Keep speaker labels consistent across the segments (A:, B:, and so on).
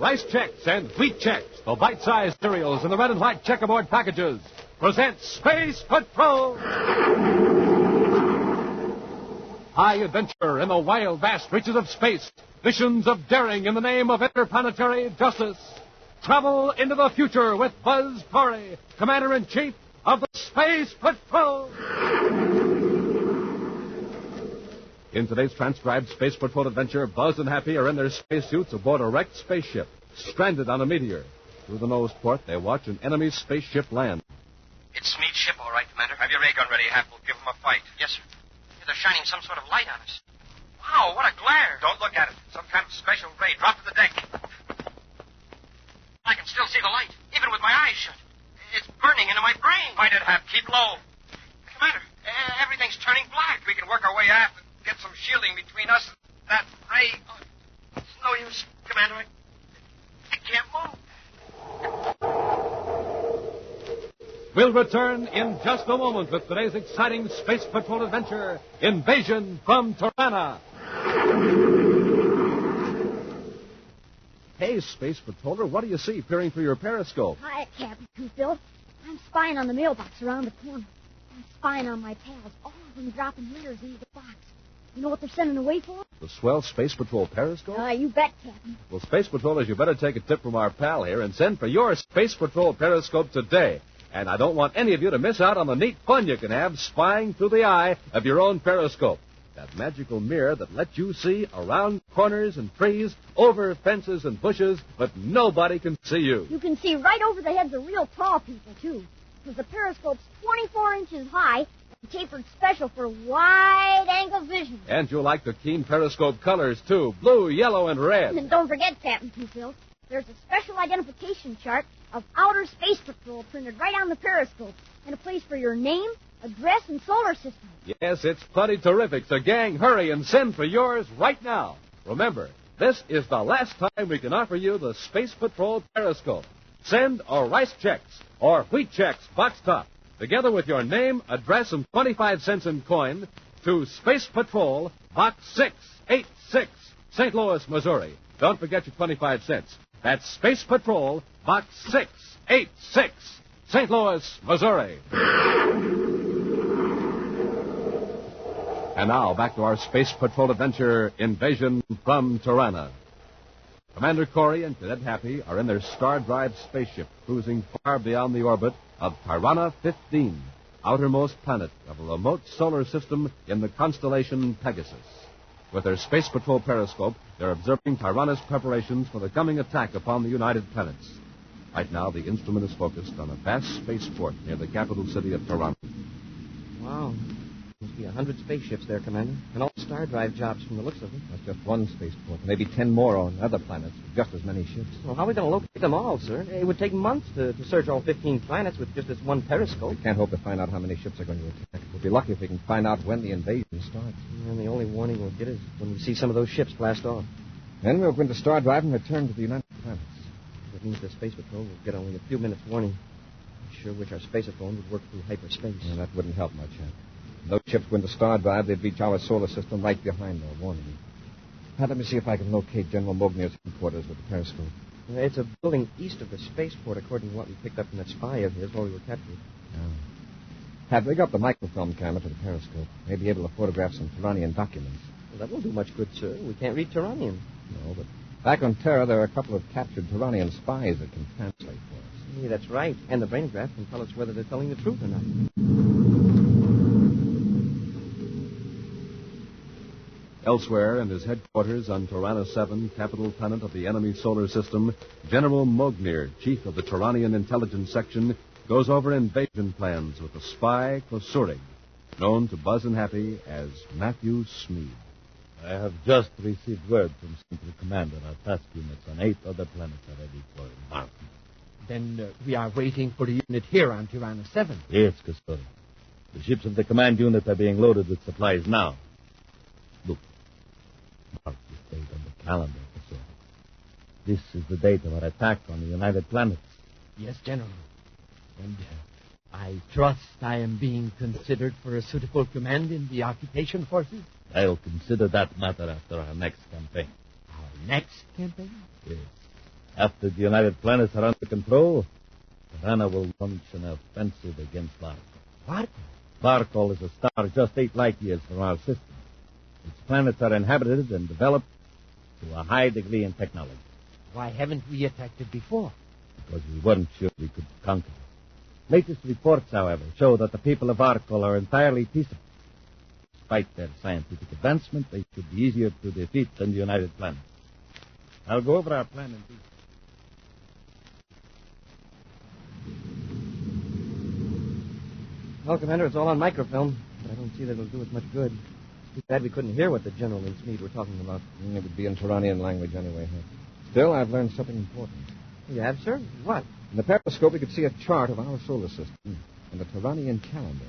A: Rice Chex and Wheat Chex, the bite-sized cereals in the red and white checkerboard packages, presents Space Patrol! High adventure in the wild, vast reaches of space. Missions of daring in the name of interplanetary justice. Travel into the future with Buzz Corry, Commander-in-Chief of the Space Patrol! In today's transcribed Space Patrol adventure, Buzz and Happy are in their spacesuits aboard a wrecked spaceship, stranded on a meteor. Through the nose port, they watch an enemy spaceship land.
B: It's Smead's ship, all right, Commander. Have your ray gun ready, Hap. We'll give them a fight. Yes, sir. Yeah, they're shining some sort of light on us. Wow, what a glare. Don't look at it. Some kind of special ray. Drop to the deck. I can still see the light, even with my eyes shut. It's burning into my brain. Find it, Hap. Keep low. Commander, everything's turning black. We can work our way aft and get some shielding between us and that ray. Oh, it's no use, Commander. I can't move.
A: We'll return in just a moment with today's exciting Space Patrol adventure, Invasion from Tiranna. Hey, Space Patroller, what do you see peering through your periscope?
C: Hi, Captain Phil. I'm spying on the mailbox around the corner. I'm spying on my pals, all of them dropping letters into the box. You know what they're sending away for?
A: The swell Space Patrol periscope?
C: You bet, Captain.
A: Well, Space Patrollers, you better take a tip from our pal here and send for your Space Patrol periscope today. And I don't want any of you to miss out on the neat fun you can have spying through the eye of your own periscope. That magical mirror that lets you see around corners and trees, over fences and bushes, but nobody can see you.
C: You can see right over the heads of real tall people, too. Because the periscope's 24 inches high and tapered special for wide-angle vision.
A: And you'll like the keen periscope colors, too. Blue, yellow, and red.
C: And don't forget, Captain Phil, there's a special identification chart of Outer Space Patrol printed right on the periscope, and a place for your name, address, and solar system.
A: Yes, it's plenty terrific. So, gang, hurry and send for yours right now. Remember, this is the last time we can offer you the Space Patrol periscope. Send a Rice Chex or Wheat Chex box top, together with your name, address, and 25 cents in coin, to Space Patrol, Box 686, St. Louis, Missouri. Don't forget your 25 cents. That's Space Patrol, Box 686, St. Louis, Missouri. And now, back to our Space Patrol adventure, Invasion from Tiranna. Commander Corry and Cadet Happy are in their star-drive spaceship, cruising far beyond the orbit of Tiranna 15, outermost planet of a remote solar system in the constellation Pegasus. With their Space Patrol periscope, they're observing Tiranna's preparations for the coming attack upon the United Planets. Right now, the instrument is focused on a vast spaceport near the capital city of Tiranna.
B: Wow. Must be 100 spaceships there, Commander. And all star drive jobs from the looks of them.
D: That's just one spaceport. Maybe 10 more on other planets with just as many ships.
B: Well, how are we going to locate them all, sir? It would take months to search all 15 planets with just this one periscope.
D: We can't hope to find out how many ships are going to attack. We'll be lucky if we can find out when the invasion starts.
B: And the only warning we'll get is when we see some of those ships blast off.
D: Then we'll go into star drive and return to the United Planets.
B: That means the Space Patrol will get only a few minutes warning. I sure wish our spaceophone would work through hyperspace.
D: Yeah, that wouldn't help much, Hank. If those ships go into star drive, they'd reach our solar system right behind our warning. Now, let me see if I can locate General Mognier's headquarters with the periscope.
B: It's a building east of the spaceport, according to what we picked up from that spy of his while we were captured.
D: Have rig up the microfilm camera to the periscope. May be able to photograph some Tirannian documents.
B: Well, that won't do much good, sir. We can't read Tirannian.
D: No, but back on Terra, there are a couple of captured Tirannian spies that can translate for us.
B: Yeah, that's right. And the brain graph can tell us whether they're telling the truth or not.
A: Elsewhere, in his headquarters on Tiranna 7, capital planet of the enemy solar system, General Mognier, chief of the Tirannian intelligence section, goes over invasion plans with the spy Kosurig, known to Buzz and Happy as Matthew Smead.
E: I have just received word from Central Command that our task units on 8 other planets are ready for embarkment.
F: Then we are waiting for the unit here on Tiranna 7.
E: Yes, Castor. The ships of the command unit are being loaded with supplies now. Look. Mark this date on the calendar, Castor. This is the date of our attack on the United Planets.
F: Yes, General. And I trust I am being considered for a suitable command in the occupation forces?
E: I'll consider that matter after our next campaign.
F: Our next campaign?
E: Yes. After the United Planets are under control, Tiranna will launch an offensive against Barcol.
F: What?
E: Barcol is a star just 8 light years from our system. Its planets are inhabited and developed to a high degree in technology.
F: Why haven't we attacked it before?
E: Because we weren't sure we could conquer it. Latest reports, however, show that the people of Barcol are entirely peaceable. Despite their scientific advancement, they should be easier to defeat than the United Planets. I'll go over our plan in detail.
G: Well, Commander, it's all on microfilm, but I don't see that it'll do us much good. Too bad we couldn't hear what the General and Smead were talking about.
D: It would be in Tirannian language anyway, huh? Still, I've learned something important.
G: You have, sir? What?
D: In the periscope, we could see a chart of our solar system and the Tirannian calendar.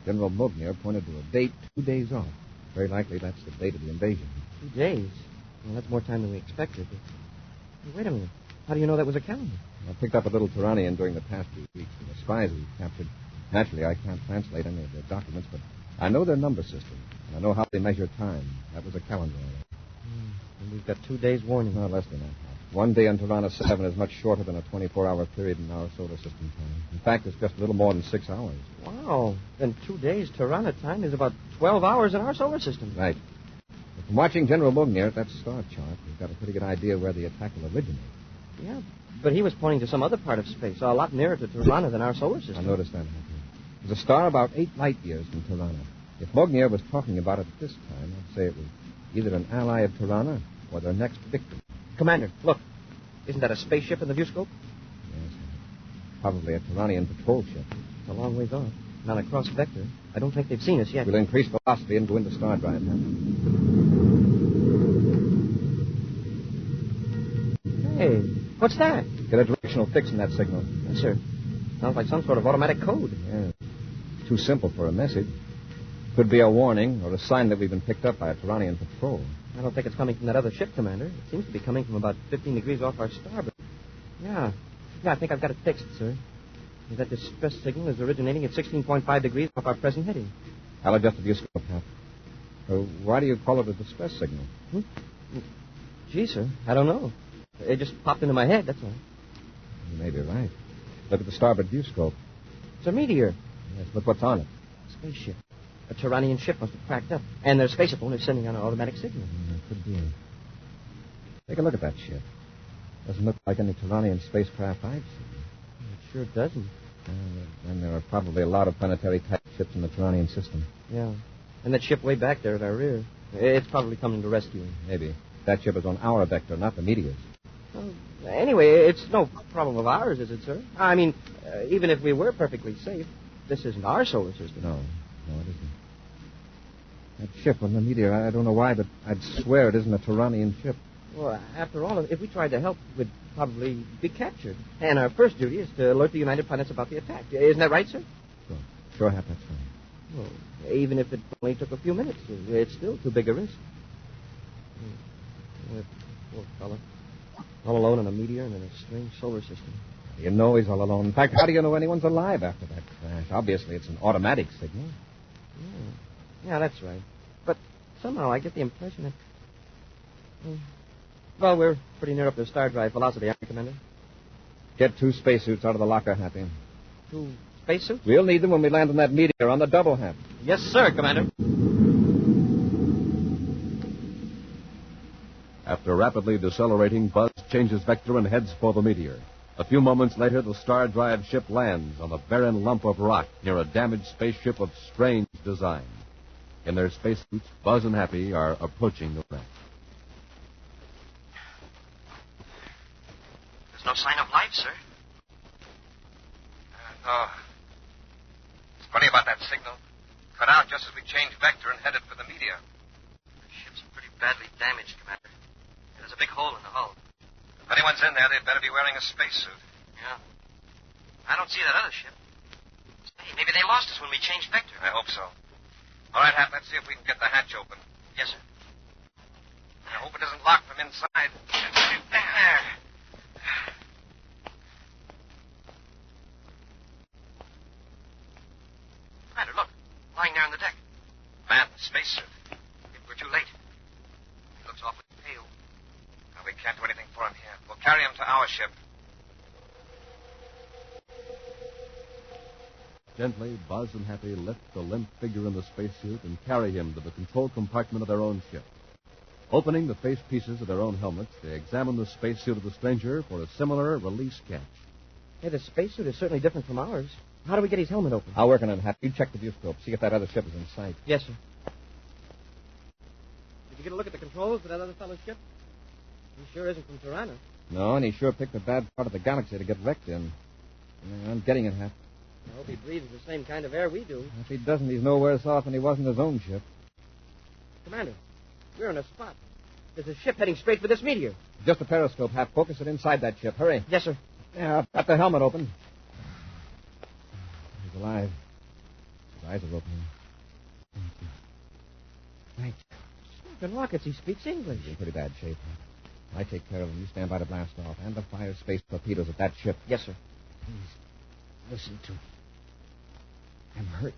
D: General Mognier pointed to a date 2 days off. Very likely that's the date of the invasion.
G: 2 days? Well, that's more time than we expected. But... Wait a minute. How do you know that was a calendar?
D: I picked up a little Tirannian during the past few weeks from the spies we captured. Naturally, I can't translate any of their documents, but I know their number system, and I know how they measure time. That was a calendar.
G: And we've got 2 days warning.
D: No, less than that. 1 day on Tiranna 7 is much shorter than a 24-hour period in our solar system time. In fact, it's just a little more than 6 hours.
G: Wow. Then 2 days Tiranna time is about 12 hours in our solar system.
D: Right. But from watching General Mognier at that star chart, we've got a pretty good idea where the attack will originate.
G: Yeah, but he was pointing to some other part of space, a lot nearer to Tiranna than our solar system.
D: I noticed that happening. There's a star about 8 light years from Tiranna. If Mognier was talking about it at this time, I'd say it was either an ally of Tiranna or their next victim.
G: Commander, look. Isn't that a spaceship in the viewscope?
D: Yes. Probably a Tirannian patrol ship.
G: It's a long ways off. Not across vector. I don't think they've seen us yet.
D: We'll increase velocity and go into star drive.
G: Hey, what's that?
D: Get a directional fix in that signal.
G: Yes, sir. Sounds like some sort of automatic code.
D: Yeah. Too simple for a message. Could be a warning or a sign that we've been picked up by a Tirannian patrol.
G: I don't think it's coming from that other ship, Commander. It seems to be coming from about 15 degrees off our starboard. Yeah, I think I've got it fixed, sir. That distress signal is originating at 16.5 degrees off our present heading.
D: I'll adjust the viewscope, Hap. Why do you call it a distress signal?
G: Gee, sir, I don't know. It just popped into my head, that's all.
D: You may be right. Look at the starboard viewscope.
G: It's a meteor.
D: Yes, look what's on it.
G: A spaceship. A Tirannian ship must have cracked up. And their spacephone is sending out an automatic signal.
D: Could be. Take a look at that ship. Doesn't look like any Tirannian spacecraft I've seen.
G: It sure doesn't.
D: And there are probably a lot of planetary-type ships in the Tirannian system.
G: Yeah. And that ship way back there at our rear. It's probably coming to rescue him.
D: Maybe. That ship is on our vector, not the meteor's.
G: Well, anyway, it's no problem of ours, is it, sir? I mean, even if we were perfectly safe, this isn't our solar system.
D: No, it isn't. That ship on the meteor, I don't know why, but I'd swear it isn't a Tirannian ship.
G: Well, after all, if we tried to help, we'd probably be captured. And our first duty is to alert the United Planets about the attack. Isn't that right, sir?
D: Sure, Hap, that's fine.
G: Well, even if it only took a few minutes, it's still too big a risk. Poor fella. All alone in a meteor and in a strange solar system.
D: You know he's all alone. In fact, how do you know anyone's alive after that crash? Obviously, it's an automatic signal.
G: Yeah, that's right. But somehow I get the impression that... Well, we're pretty near up to star drive velocity, aren't we, Commander?
D: Get 2 spacesuits out of the locker, Happy.
G: 2 spacesuits?
D: We'll need them when we land on that meteor on the double, Hap.
G: Yes, sir, Commander.
A: After rapidly decelerating, Buzz changes vector and heads for the meteor. A few moments later, the star drive ship lands on a barren lump of rock near a damaged spaceship of strange design. In their spacesuits, Buzz and Happy are approaching the wreck.
B: There's no sign of life, sir. No. It's funny about that signal. Cut out just as we changed vector and headed for the meteor. The ship's pretty badly damaged, Commander. There's a big hole in the hull. If anyone's in there, they'd better be wearing a spacesuit. Yeah. I don't see that other ship. Hey, maybe they lost us when we changed vector. I hope so. All right, Hap, let's see if we can get the hatch open. Yes, sir. I hope it isn't locked from inside. There. Commander, look. Lying there on the deck. Man, the spacesuit. Maybe we're too late. He looks awfully pale. No, we can't do anything for him here. We'll carry him to our ship.
A: Gently, Buzz and Happy lift the limp figure in the spacesuit and carry him to the control compartment of their own ship. Opening the face pieces of their own helmets, they examine the spacesuit of the stranger for a similar release catch.
G: Hey, the spacesuit is certainly different from ours. How do we get his helmet open?
D: I'll work on it, Hap. You check the viewscope. See if that other ship is in sight.
G: Yes, sir. Did you get a look at the controls for that other fellow's ship? He sure isn't from Tiranna.
D: No, and he sure picked a bad part of the galaxy to get wrecked in. I'm getting it, Hap.
G: I hope he breathes the same kind of air we do.
D: If he doesn't, he's no worse off than he was in his own ship.
G: Commander, we're in a spot. There's a ship heading straight for this meteor.
D: Just a periscope, Hap. Focus it inside that ship. Hurry.
G: Yes, sir.
D: Yeah, I've got the helmet open. He's alive. His eyes are opening. Thank you. Thanks.
G: Smoking rockets, he speaks English.
D: He's in pretty bad shape. I take care of him. You stand by to blast off. And to fire space torpedoes at that ship.
G: Yes, sir.
D: Please, listen to me. I'm hurt.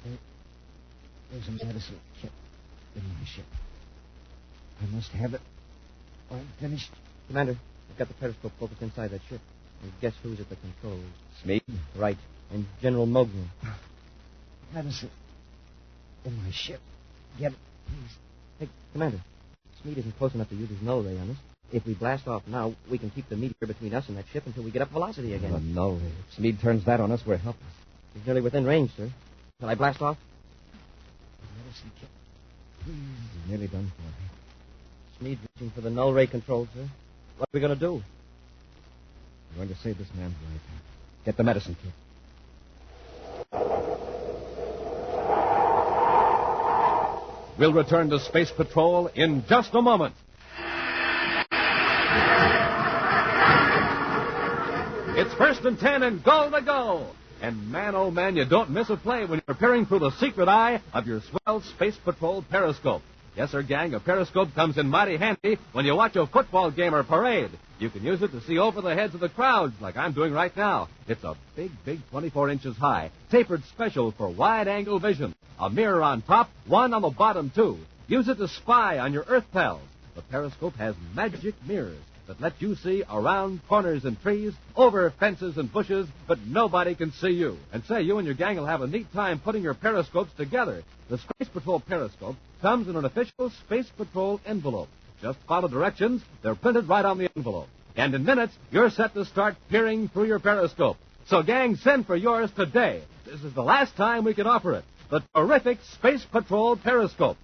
D: There's a medicine kit in my ship. I must have it or I'm finished.
G: Commander, I've got the periscope focused inside that ship. And guess who's at the controls?
D: Smeed?
G: Right. And General Mogner.
D: Medicine in my ship. Get it, please.
G: Hey, Commander, Smeed isn't close enough to use his null ray on us. If we blast off now, we can keep the meteor between us and that ship until we get up velocity again.
D: Oh, no. If Smeed turns that on us, we're helpless.
G: He's nearly within range, sir. Shall I blast off?
D: Medicine kit. Please. He's nearly done for me.
G: Smeed reaching for the null ray control, sir. What are we going to do?
D: We're going to save this man's life. Get the medicine kit.
A: We'll return to Space Patrol in just a moment. It's 1st and 10 and goal to go. And man, oh man, you don't miss a play when you're peering through the secret eye of your swell Space Patrol periscope. Yes, sir, gang, a periscope comes in mighty handy when you watch a football game or parade. You can use it to see over the heads of the crowds like I'm doing right now. It's a big, 24 inches high, tapered special for wide-angle vision. A mirror on top, one on the bottom, too. Use it to spy on your Earth pals. The periscope has magic mirrors that let you see around corners and trees, over fences and bushes, but nobody can see you. And say, you and your gang will have a neat time putting your periscopes together. The Space Patrol periscope comes in an official Space Patrol envelope. Just follow directions. They're printed right on the envelope. And in minutes, you're set to start peering through your periscope. So, gang, send for yours today. This is the last time we can offer it. The terrific Space Patrol periscope.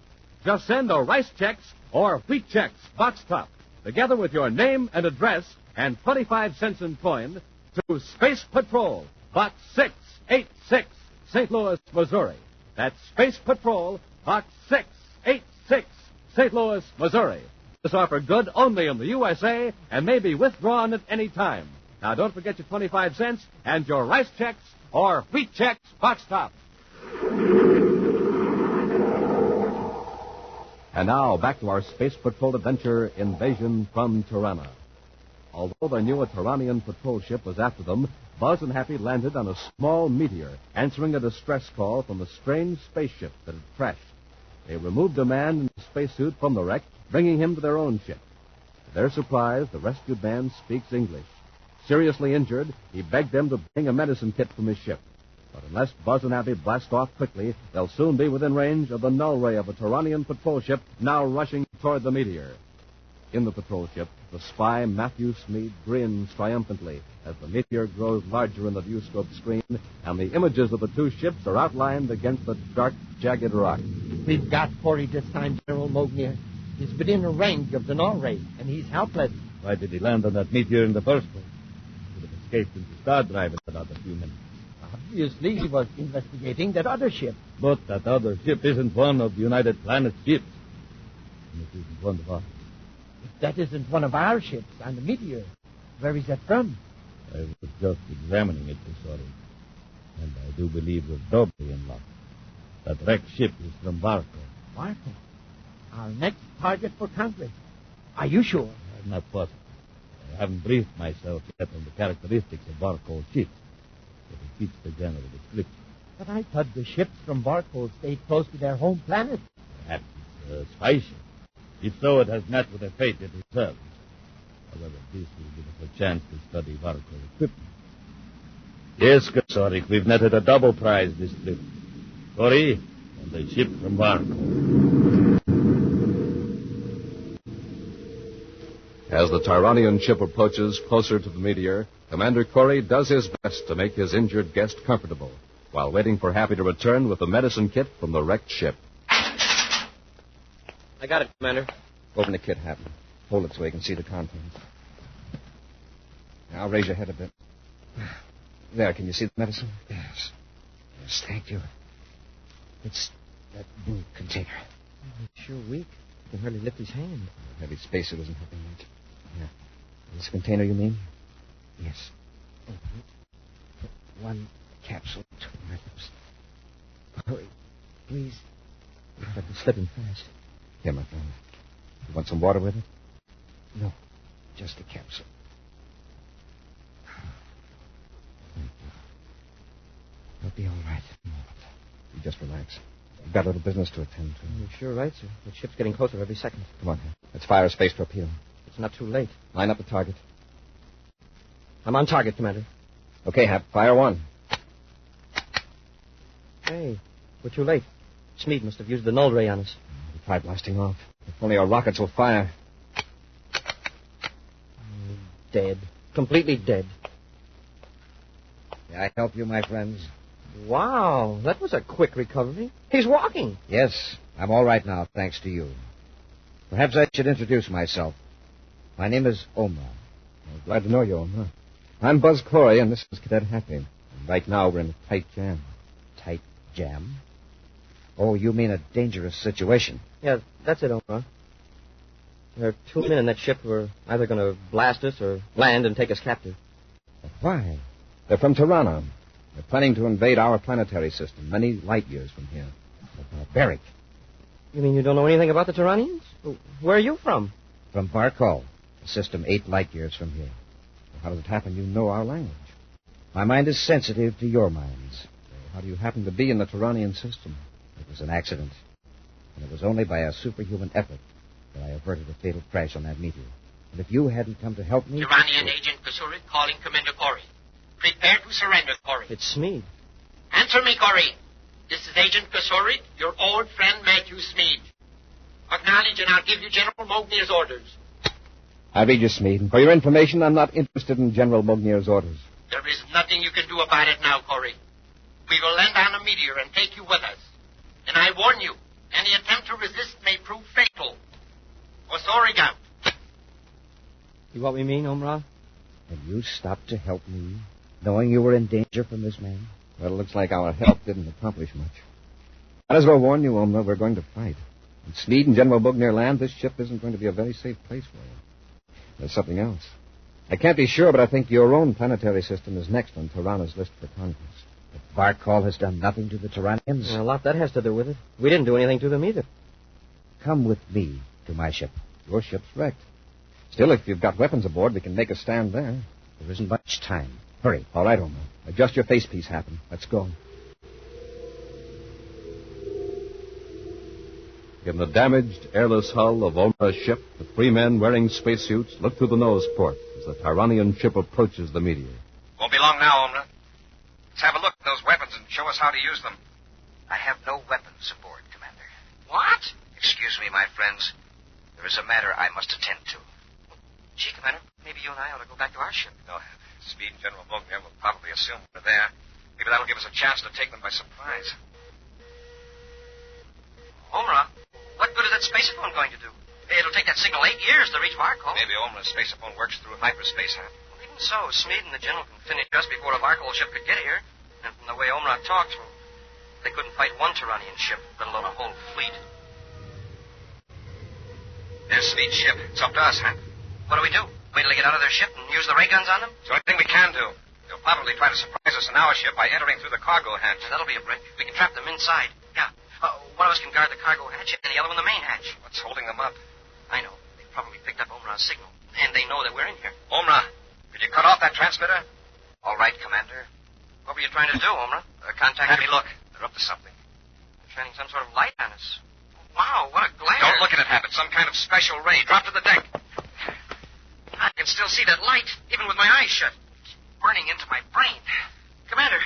A: Just send a Rice Chex or Wheat Chex box top, together with your name and address and 25 cents in coin, to Space Patrol, Box 686, St. Louis, Missouri. That's Space Patrol, Box 686, St. Louis, Missouri. This offer good only in the USA and may be withdrawn at any time. Now, don't forget your 25 cents and your Rice Chex or Wheat Chex box top. And now, back to our Space Patrol adventure, Invasion from Tiranna. Although they knew a Tyrannian patrol ship was after them, Buzz and Happy landed on a small meteor, answering a distress call from a strange spaceship that had crashed. They removed a man in a spacesuit from the wreck, bringing him to their own ship. To their surprise, the rescued man speaks English. Seriously injured, he begged them to bring a medicine kit from his ship. But unless Buzz and Happy blast off quickly, they'll soon be within range of the null ray of a Tyrannian patrol ship now rushing toward the meteor. In the patrol ship, the spy Matthew Smeed grins triumphantly as the meteor grows larger in the viewscope screen and the images of the two ships are outlined against the dark, jagged rock.
F: We've got Corry this time, General Mogner. He's within a range of the null ray, and he's helpless.
E: Why did he land on that meteor in the first place? He would have escaped into star drive in another few minutes.
F: Obviously, he was investigating that other ship.
E: But that other ship isn't one of the United Planets ships. And it isn't one of ours.
F: If that isn't one of our ships on the meteor, where is that from?
E: I was just examining it, sorry. And I do believe we're doubly in luck. That wrecked ship is from Barco.
F: Barco? Our next target for conquest. Are you sure?
E: I'm not positive. I haven't briefed myself yet on the characteristics of Barco's ship. But it fits the general description.
F: But I thought the ships from Barco stayed close to their home planet.
E: Perhaps it's a spy ship. If so, it has met with a fate it deserves. However, this will give us a chance to study Varco's equipment. Yes, Corry, we've netted a double prize this trip. Corry and the ship from Varco.
A: As the Tyranian ship approaches closer to the meteor, Commander Corry does his best to make his injured guest comfortable, while waiting for Happy to return with the medicine kit from the wrecked ship.
G: I got it, Commander.
D: Open the kit, Happy. Hold it so we can see the contents. Now raise your head a bit. There, can you see the medicine?
H: Yes. Yes, thank you. It's that blue container.
G: He's sure weak. He can hardly lift his hand.
D: The heavy spacesuit isn't helping much. Yeah. This container, you mean?
H: Yes. Open it. Put one capsule between my lips. Hurry, please.
G: But it's slipping fast.
D: Here, my friend. You want some water with it?
H: No, just a capsule. I'll be all right in a moment.
D: You just relax. We've got a little business to attend to.
G: You're sure right, sir. The ship's getting closer every second.
D: Come on, let's fire a space torpedo.
G: It's not too late.
D: Line up the target.
G: I'm on target, Commander.
D: Okay, Hap, fire one.
G: Hey, we're too late. Smeed must have used the null ray on us.
D: We tried blasting off. If only our rockets will fire.
G: Dead. Completely dead.
D: May I help you, my friends?
G: Wow, that was a quick recovery. He's walking.
H: Yes, I'm all right now, thanks to you. Perhaps I should introduce myself. My name is Omar.
D: Well, glad to know you, Omar. I'm Buzz Corry, and this is Cadet Happy. And right now, we're in a tight jam.
H: Tight jam? Oh, you mean a dangerous situation.
G: Yeah, that's it, Omar. There are 2 men in that ship who are either going to blast us or land and take us captive.
D: But why? They're from Tiranna. They're planning to invade our planetary system, many light years from here.
H: They're barbaric.
G: You mean you don't know anything about the Tiranians? Where are you from?
H: From Varco, a system 8 light years from here.
D: Well, how does it happen you know our language?
H: My mind is sensitive to your minds.
D: How do you happen to be in the Tiranian system?
H: It was an accident. And it was only by a superhuman effort that I averted a fatal crash on that meteor. And if you hadn't come to help me...
B: Iranian Agent Corry calling Commander Corry. Prepare to surrender, Corry.
G: It's Smeed.
B: Answer me, Corry. This is Agent Corry, your old friend Matthew Smeed. Acknowledge and I'll give you General Mognier's orders.
D: I read you, Smeed. For your information, I'm not interested in General Mognier's orders.
B: There is nothing you can do about it now, Corry. We will land on a meteor and take you with us. And I warn you, any attempt to resist may prove fatal. Osoriga.
G: See what we mean, Omra?
H: And you stopped to help me, knowing you were in danger from this man?
D: Well, it looks like our help didn't accomplish much. Might as well warn you, Omra, we're going to fight. When Smeed and General Mognier land, this ship isn't going to be a very safe place for you. There's something else. I can't be sure, but I think your own planetary system is next on Tiranna's list for conquest.
H: But Varcol has done nothing to the Tyranians.
G: Well, a lot that has to do with it. We didn't do anything to them either.
H: Come with me to my ship.
D: Your ship's wrecked. Still, if you've got weapons aboard, we can make a stand there.
H: There isn't much time. Hurry.
D: All right, Omar. Adjust your facepiece, Happen. Let's go. In the damaged, airless hull of Omar's ship, the 3 men wearing spacesuits look through the nose port as the Tyranian ship approaches the meteor.
B: Won't be long now, Omra. Let's have a look at those weapons and show us how to use them.
I: I have no weapons aboard, Commander.
B: What?
I: Excuse me, my friends. There is a matter I must attend to.
B: Gee, Commander, maybe you and I ought to go back to our ship.
I: No, Smeed and General Mognier will probably assume we're there. Maybe that'll give us a chance to take them by surprise.
B: Omra, what good is that spacephone going to do? It'll take that signal 8 years to reach Varcol.
I: Maybe Omra's spacephone works through hyperspace, huh?
B: Well, even so, Smeed and the General can finish just before the Varcol ship could get here. And from the way Omra talks, well, they couldn't fight one Tiranian ship, let alone a whole fleet.
I: There's Smeed's ship. It's up to us, huh?
B: What do we do? Wait till they get out of their ship and use the ray guns on them?
I: It's the only thing we can do. They'll probably try to surprise us in our ship by entering through the cargo hatch.
B: Yeah, that'll be a break. We can trap them inside. Yeah. One of us can guard the cargo hatch and the other one the main hatch.
I: What's holding them up?
B: I know. They probably picked up Omra's signal. And they know that we're in here.
I: Omra, could you cut off that transmitter?
B: All right, Commander. What were you trying to do, Omra? Contact
I: Happy, look. They're up to something.
B: They're shining some sort of light on us. Wow, what a glare.
I: Don't look at it, Happy. Some kind of special ray. Drop to the deck. I can still see that light, even with my eyes shut. It's burning into my brain. Commander,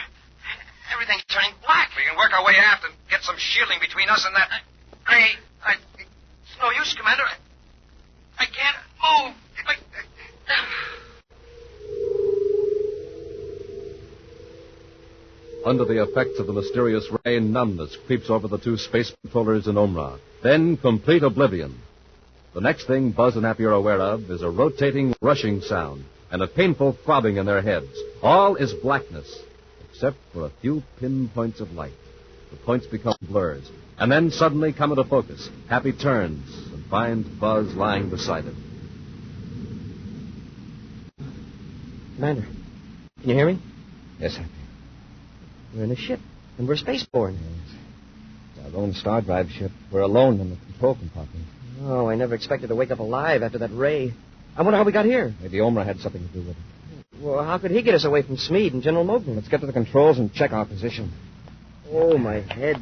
I: everything's turning black. We can work our way aft and get some shielding between us and that ray. It's no use, Commander. I can't move.
A: Under the effects of the mysterious ray, numbness creeps over the two space patrollers in Omra. Then complete oblivion. The next thing Buzz and Happy are aware of is a rotating, rushing sound and a painful throbbing in their heads. All is blackness, except for a few pinpoints of light. The points become blurs, and then suddenly come into focus. Happy turns and finds Buzz lying beside him.
G: Commander, can you hear me?
D: Yes, Happy.
G: We're in a ship, and we're spaceborne.
D: Yes. It's our own star drive ship. We're alone in the control compartment.
G: Oh, I never expected to wake up alive after that ray. I wonder how we got here.
D: Maybe Omra had something to do with it.
G: Well, how could he get us away from Smeed and General Mogul?
D: Let's get to the controls and check our position.
G: Oh, my head.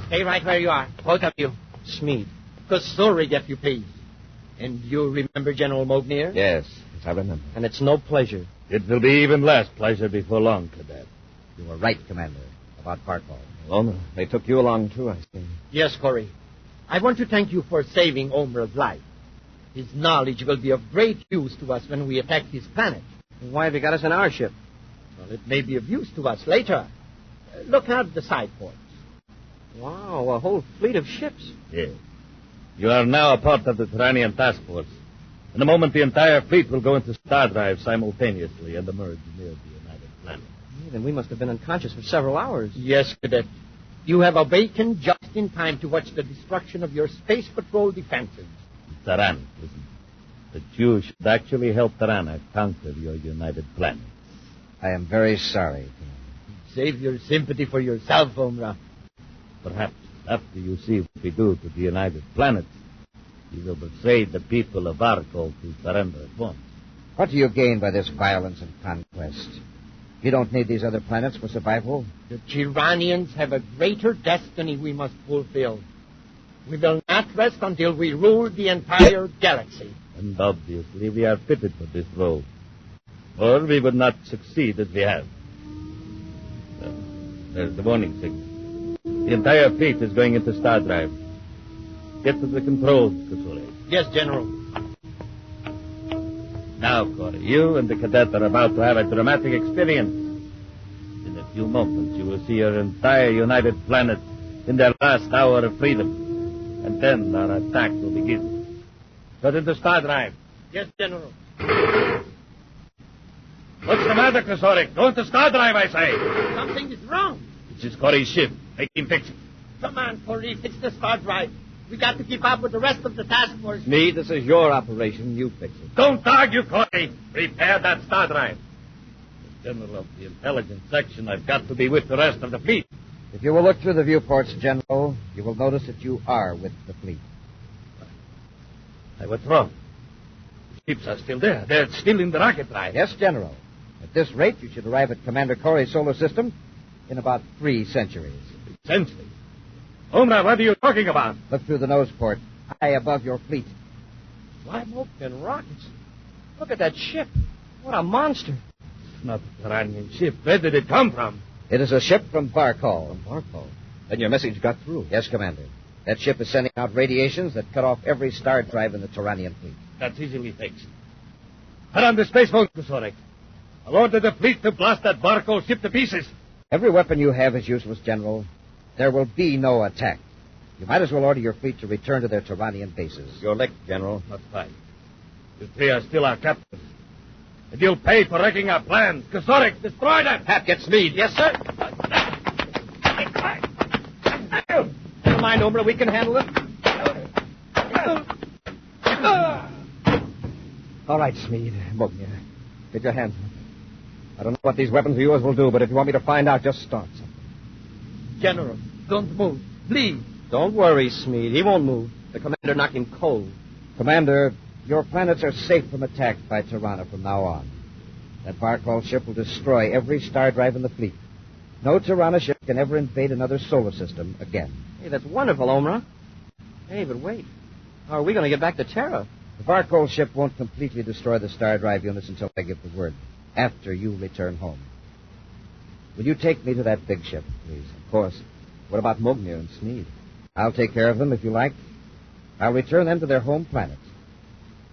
F: Stay right where you are, both of you.
G: Smeed.
F: Kusurig, if you please. And you remember General Mogul?
D: Yes, I remember.
G: And it's no pleasure.
E: It will be even less pleasure before long, Cadet.
H: You were right, Commander, about Barkov.
D: Well, they took you along, too, I see.
F: Yes, Corry. I want to thank you for saving Omra's life. His knowledge will be of great use to us when we attack his planet.
G: Why have you got us in our ship?
F: Well, it may be of use to us later. Look out at the side ports.
G: Wow, a whole fleet of ships.
E: Yes. You are now a part of the Tirannian task force. In a moment, the entire fleet will go into star drive simultaneously and emerge near the United Planet.
G: Then we must have been unconscious for several hours.
F: Yes, Cadet. You have awakened just in time to watch the destruction of your space patrol defenses.
E: Tiranna, isn't it? But you should actually help Tiranna conquer your United Planet.
H: I am very sorry, Commander.
F: Save your sympathy for yourself, Omra.
E: Perhaps after you see what we do to the United Planet, you will persuade the people of Arkol to surrender at once.
H: What do you gain by this violence and conquest? You don't need these other planets for survival?
F: The Tyrannians have a greater destiny we must fulfill. We will not rest until we rule the entire galaxy.
E: And obviously we are fitted for this role. Or we would not succeed as we have. There's the warning signal. The entire fleet is going into star drive. Get to the controls, Kusurig.
F: Yes, General.
E: Now, Corry, you and the cadet are about to have a dramatic experience. In a few moments, you will see your entire United Planet in their last hour of freedom. And then our attack will begin. Get into star drive.
F: Yes, General.
E: What's the matter, Kusurig? Go into star drive, I say.
F: Something is wrong.
E: It's his Corry's ship. Make him fix it.
F: Come on, Corry. Fix the star drive. We got to keep up with the rest of the task force.
D: Smeed, this is your operation. You fix it.
E: Don't argue, Corry. Prepare that star drive. As General of the Intelligence Section, I've got to be with the rest of the fleet.
H: If you will look through the viewports, General, you will notice that you are with the fleet.
E: What's wrong? The ships are still there. They're still in the rocket drive.
H: Yes, General. At this rate, you should arrive at Commander Corry's solar system in about 3 centuries.
E: Essentially. Omra, what are you talking about?
H: Look through the nose port, high above your fleet.
G: Wide open rockets. Look at that ship. What a monster.
E: It's not a Tirannian ship. Where did it come from?
H: It is a ship from Barkol.
D: From Barkol? Then your message got through.
H: Yes, Commander. That ship is sending out radiations that cut off every star drive in the Tirannian fleet.
E: That's easily fixed. Put on the space phone, Kusurig. I'll order the fleet to blast that Barkol ship to pieces.
H: Every weapon you have is useless, General. There will be no attack. You might as well order your fleet to return to their Tirannian bases.
D: Your lick, General.
E: Not fine. You three are still our captains. And you'll pay for wrecking our plans. Kusurig, destroy them!
D: Hap, get Smeed.
G: Yes, sir. Never mind, Omra. We can handle it.
D: All right, Smeed. Mogul, get your hands up. I don't know what these weapons of yours will do, but if you want me to find out, just start something.
F: General, don't move. Please.
G: Don't worry, Smeed. He won't move. The commander knocked him cold.
H: Commander, your planets are safe from attack by Tiranna from now on. That Barkol ship will destroy every star drive in the fleet. No Tiranna ship can ever invade another solar system again.
G: Hey, that's wonderful, Omra. Hey, but wait. How are we going to get back to Terra?
H: The Barcol ship won't completely destroy the star drive units until I give the word, after you return home. Will you take me to that big ship, please?
D: Of course. What about Mognir and Sneed?
H: I'll take care of them if you like. I'll return them to their home planet.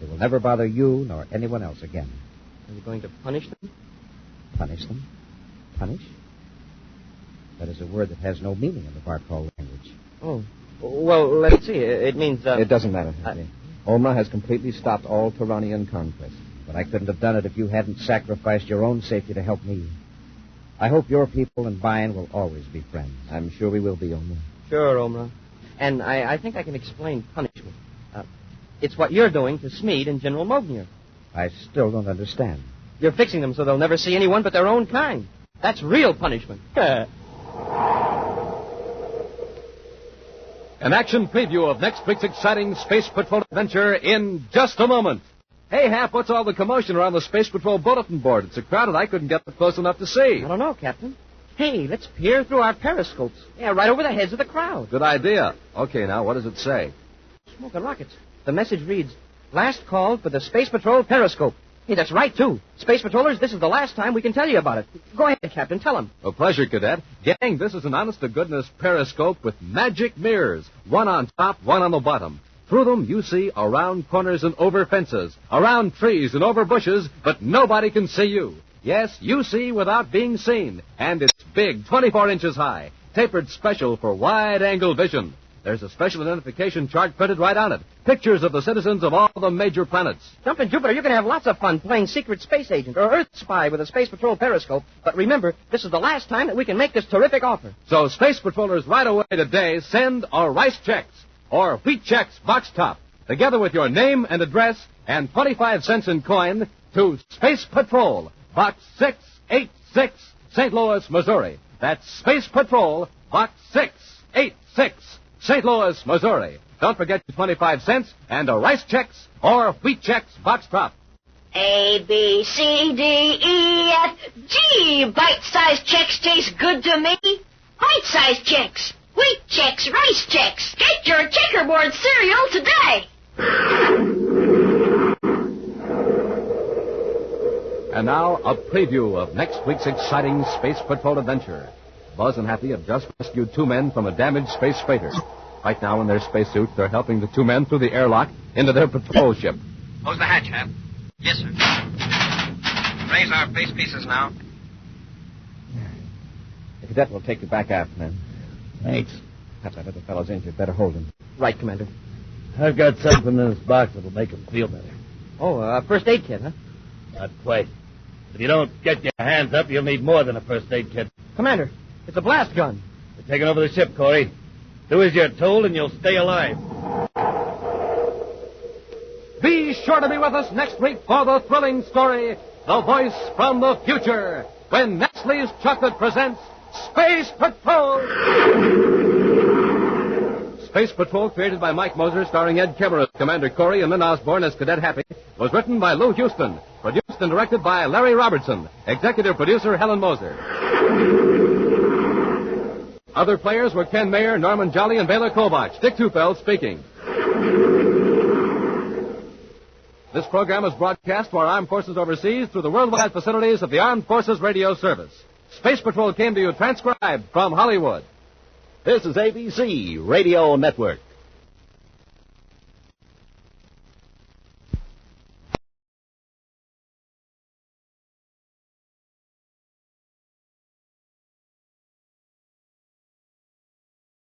H: They will never bother you nor anyone else again.
G: Are you going to punish them?
H: Punish them? Punish? That is a word that has no meaning in the Barcol language.
G: Oh. Well, let's see. It means,
D: It doesn't matter. Omra has completely stopped all Turanian conquest.
H: But I couldn't have done it if you hadn't sacrificed your own safety to help me. I hope your people and mine will always be friends.
D: I'm sure we will be, Omra.
G: Sure, Omra. And I think I can explain punishment. It's what you're doing to Smeed and General Mognir.
H: I still don't understand.
G: You're fixing them so they'll never see anyone but their own kind. That's real punishment.
A: An action preview of next week's exciting Space Patrol adventure in just a moment. Hey, Hap, what's all the commotion around the Space Patrol bulletin board? It's so crowded I couldn't get close enough to see.
G: I don't know, Captain. Hey, let's peer through our periscopes. Yeah, right over the heads of the crowd.
A: Good idea. Okay, now, what does it say?
G: Smoking rockets. The message reads, last call for the Space Patrol periscope. Hey, that's right, too. Space Patrollers, this is the last time we can tell you about it. Go ahead, Captain, tell them.
A: A pleasure, Cadet. Gang, this is an honest-to-goodness periscope with magic mirrors. One on top, one on the bottom. Through them, you see around corners and over fences, around trees and over bushes, but nobody can see you. Yes, you see without being seen. And it's big, 24 inches high, tapered special for wide-angle vision. There's a special identification chart printed right on it. Pictures of the citizens of all the major planets.
G: Jumpin' Jupiter, you can have lots of fun playing secret space agent or Earth spy with a Space Patrol periscope. But remember, this is the last time that we can make this terrific offer.
A: So, Space Patrollers, right away today, send our rice checks or wheat checks box top, together with your name and address and 25 cents in coin to Space Patrol, Box 686, St. Louis, Missouri. That's Space Patrol, Box 686, St. Louis, Missouri. Don't forget your 25 cents and a rice checks or wheat checks box top.
J: A, B, C, D, E, F, G. Bite-sized checks taste good to me. Bite-sized checks, wheat checks, rice checks. Get your checkerboard cereal today.
A: And now, a preview of next week's exciting Space Patrol adventure. Buzz and Happy have just rescued two men from a damaged space freighter. Right now, in their spacesuits, they're helping the two men through the airlock into their patrol ship.
B: Close the hatch, Hap. Yes, sir. Raise our face pieces now.
D: The cadet will take you back aft, man.
E: Thanks.
D: Perhaps that other fellow's injured. Better hold him.
G: Right, Commander.
E: I've got something in this box that'll make him feel better.
G: Oh, first aid kit, huh?
E: Not quite. If you don't get your hands up, you'll need more than a first aid kit.
G: Commander, it's a blast gun.
E: You're taking over the ship, Corry. Do as you're told, and you'll stay alive.
A: Be sure to be with us next week for the thrilling story, The Voice from the Future, when Nestle's Chocolate presents Space Patrol. Space Patrol, created by Mike Moser, starring Ed Kemmer as Commander Corry and Lynn Osborn as Cadet Happy, was written by Lou Houston, produced and directed by Larry Robertson, executive producer Helen Moser. Other players were Ken Mayer, Norman Jolly, and Bela Kovach. Dick Tufeld speaking. This program is broadcast to our armed forces overseas through the worldwide facilities of the Armed Forces Radio Service. Space Patrol came to you transcribed from Hollywood.
K: This is ABC Radio Network.